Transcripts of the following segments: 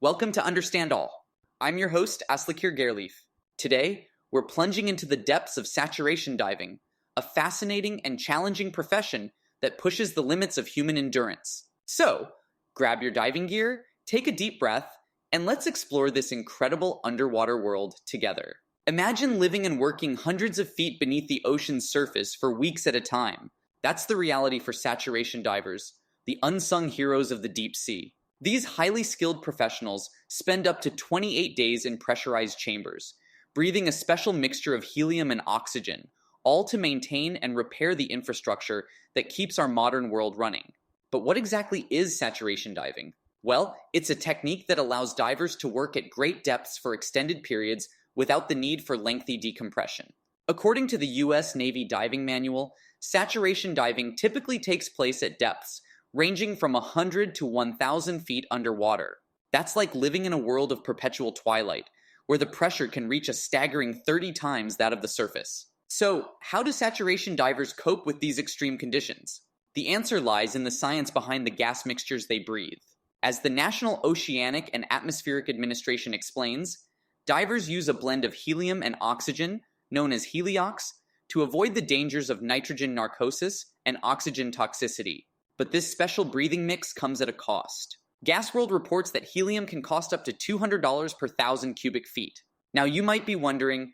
Welcome to Understand All. I'm your host, Aslakir Gerleaf. Today, we're plunging into the depths of saturation diving, a fascinating and challenging profession that pushes the limits of human endurance. So, grab your diving gear, take a deep breath, and let's explore this incredible underwater world together. Imagine living and working hundreds of feet beneath the ocean's surface for weeks at a time. That's the reality for saturation divers, the unsung heroes of the deep sea. These highly skilled professionals spend up to 28 days in pressurized chambers, breathing a special mixture of helium and oxygen, all to maintain and repair the infrastructure that keeps our modern world running. But what exactly is saturation diving? Well, it's a technique that allows divers to work at great depths for extended periods without the need for lengthy decompression. According to the U.S. Navy Diving Manual, saturation diving typically takes place at depths ranging from 100 to 1,000 feet underwater. That's like living in a world of perpetual twilight, where the pressure can reach a staggering 30 times that of the surface. So, how do saturation divers cope with these extreme conditions? The answer lies in the science behind the gas mixtures they breathe. As the National Oceanic and Atmospheric Administration explains, divers use a blend of helium and oxygen, known as heliox, to avoid the dangers of nitrogen narcosis and oxygen toxicity. But this special breathing mix comes at a cost. GasWorld reports that helium can cost up to $200 per 1,000 cubic feet. Now you might be wondering,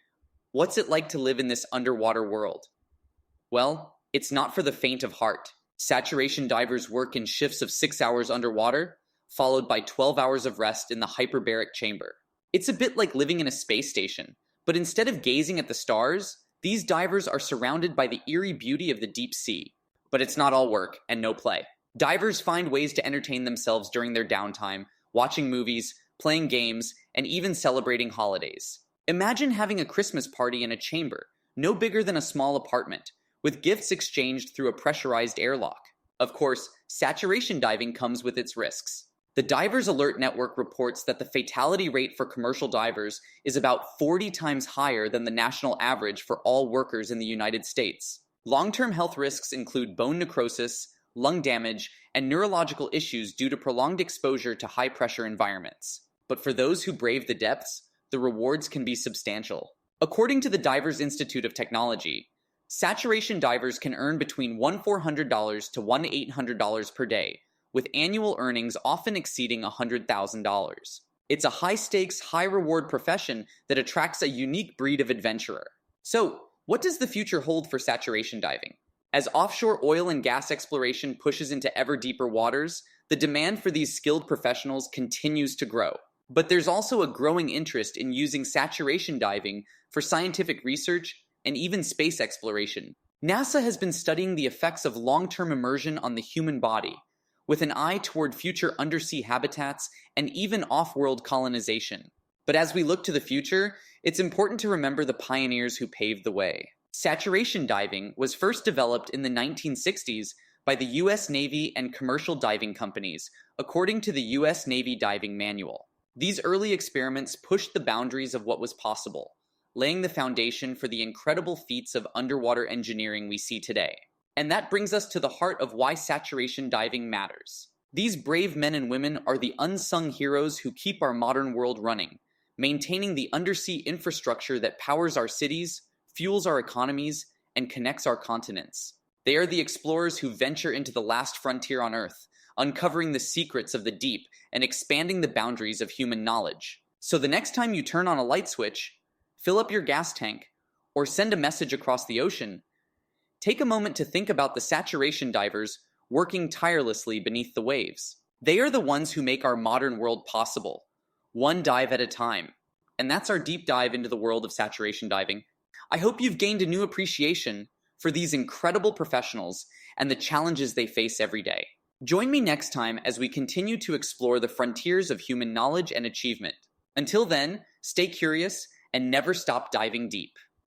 what's it like to live in this underwater world? Well, it's not for the faint of heart. Saturation divers work in shifts of 6 hours underwater, followed by 12 hours of rest in the hyperbaric chamber. It's a bit like living in a space station, but instead of gazing at the stars, these divers are surrounded by the eerie beauty of the deep sea. But it's not all work and no play. Divers find ways to entertain themselves during their downtime, watching movies, playing games, and even celebrating holidays. Imagine having a Christmas party in a chamber, no bigger than a small apartment, with gifts exchanged through a pressurized airlock. Of course, saturation diving comes with its risks. The Divers Alert Network reports that the fatality rate for commercial divers is about 40 times higher than the national average for all workers in the United States. Long-term health risks include bone necrosis, lung damage, and neurological issues due to prolonged exposure to high-pressure environments. But for those who brave the depths, the rewards can be substantial. According to the Divers Institute of Technology, saturation divers can earn between $1,400 to $1,800 per day, with annual earnings often exceeding $100,000. It's a high-stakes, high-reward profession that attracts a unique breed of adventurer. So, what does the future hold for saturation diving? As offshore oil and gas exploration pushes into ever deeper waters, the demand for these skilled professionals continues to grow. But there's also a growing interest in using saturation diving for scientific research and even space exploration. NASA has been studying the effects of long-term immersion on the human body, with an eye toward future undersea habitats and even off-world colonization. But as we look to the future, it's important to remember the pioneers who paved the way. Saturation diving was first developed in the 1960s by the U.S. Navy and commercial diving companies, according to the U.S. Navy Diving Manual. These early experiments pushed the boundaries of what was possible, laying the foundation for the incredible feats of underwater engineering we see today. And that brings us to the heart of why saturation diving matters. These brave men and women are the unsung heroes who keep our modern world running, maintaining the undersea infrastructure that powers our cities, fuels our economies, and connects our continents. They are the explorers who venture into the last frontier on Earth, uncovering the secrets of the deep and expanding the boundaries of human knowledge. So the next time you turn on a light switch, fill up your gas tank, or send a message across the ocean, take a moment to think about the saturation divers working tirelessly beneath the waves. They are the ones who make our modern world possible, one dive at a time. And that's our deep dive into the world of saturation diving. I hope you've gained a new appreciation for these incredible professionals and the challenges they face every day. Join me next time as we continue to explore the frontiers of human knowledge and achievement. Until then, stay curious and never stop diving deep.